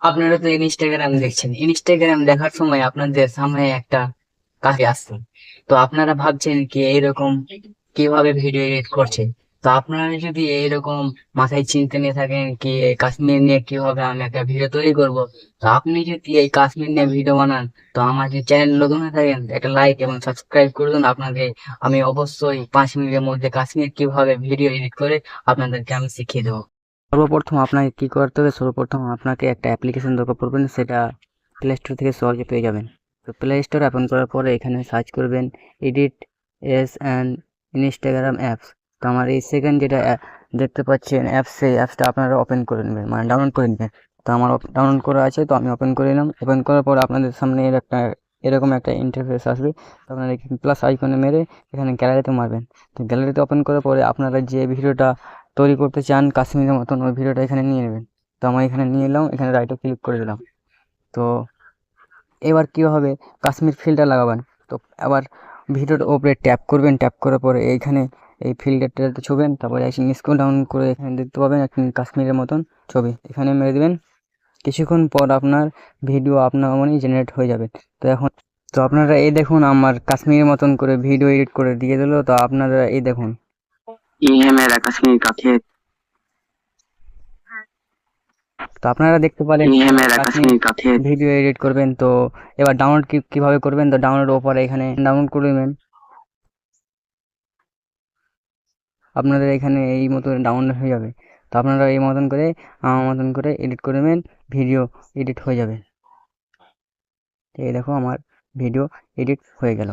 আপনারা তো ইনস্টাগ্রাম দেখছেন, ইনস্টাগ্রাম দেখার সময় আপনাদের সামনে একটা কাজ আসছে। তো আপনারা ভাবছেন কি এইরকম কিভাবে ভিডিও এডিট করছে। তো আপনারা যদি এইরকম মাথায় চিন্তা নিয়ে থাকেন কি এই কাশ্মীর নিয়ে কিভাবে আমি একটা ভিডিও তৈরি করব, তো আপনি যদি এই কাশ্মীর নিয়ে ভিডিও বানান, তো আমার যে চ্যানেল নতুন হয়ে থাকেন একটা লাইক এবং সাবস্ক্রাইব করে দিন। আপনাকে আমি অবশ্যই 5 মিনিটের মধ্যে কাশ্মীর কিভাবে ভিডিও এডিট করে আপনাদেরকে আমি শিখিয়ে দেবো। সর্বপ্রথম আপনাকে কি করতে হবে, সর্বপ্রথম আপনাকে একটা অ্যাপ্লিকেশন দরকার পড়বেন, সেটা প্লে স্টোর থেকে সহজে পেয়ে যাবেন। তো প্লে স্টোর ওপেন করার পরে এখানে সার্চ করবেন edit S and Instagram apps. তো আমার এই সেকেন্ড যেটা দেখতে পাচ্ছেন অ্যাপস, সেই অ্যাপসটা আপনারা ওপেন করে নেবেন, মানে ডাউনলোড করে নেবেন। তো আমার ডাউনলোড করা আছে, তো আমি ওপেন করে নিলাম। ওপেন করার পর আপনাদের সামনে এরকম একটা ইন্টারফেস আসবে। তো আপনারা প্লাস আইকনে মেরে এখানে গ্যালারিতে মারবেন। তো গ্যালারিতে ওপেন করার পরে আপনারা যে ভিডিওটা তৈরি করতে চান কাশ্মীরের মতন, ওই ভিডিওটা এখানে নিয়ে নেবেন। তো আমি এখানে নিয়ে এলাম, এখানে রাইটে ক্লিক করে দিলাম। তো এবার কী হবে, কাশ্মীর ফিল্টার লাগাবেন। তো আবার ভিডিওর ওপরে ট্যাপ করবেন, ট্যাপ করার পরে এইখানে এই ফিল্টারটাতে ছুবেন, তারপরে স্ক্রল ডাউন করে এখানে দেখতে পাবেন একটা কাশ্মীরের মতন ছবি, এখানে মেরে দেবেন। কিছুক্ষণ পর আপনার ভিডিও আপনার মনেই জেনারেট হয়ে যাবে। তো আপনারা এই দেখুন আমার কাশ্মীরের মতন করে ভিডিও এডিট করে দিয়ে দিল। তো আপনারা এই দেখুন, ये मेरा कश्मीर का खेत। তো আপনারা দেখতে পেলেন ये मेरा कश्मीर का खेत ভিডিও এডিট করবেন। তো এবার ডাউনলোড কিভাবে করবেন, তো ডাউনলোড ওপরে এখানে ডাউনলোড করে নেবেন। আপনাদের এখানে এই মতো ডাউনলোড হয়ে যাবে। তো আপনারা এই মতন করে আমার মতন করে এডিট করে নেবেন, ভিডিও এডিট হয়ে যাবে। এই দেখো আমার ভিডিও এডিট হয়ে গেল।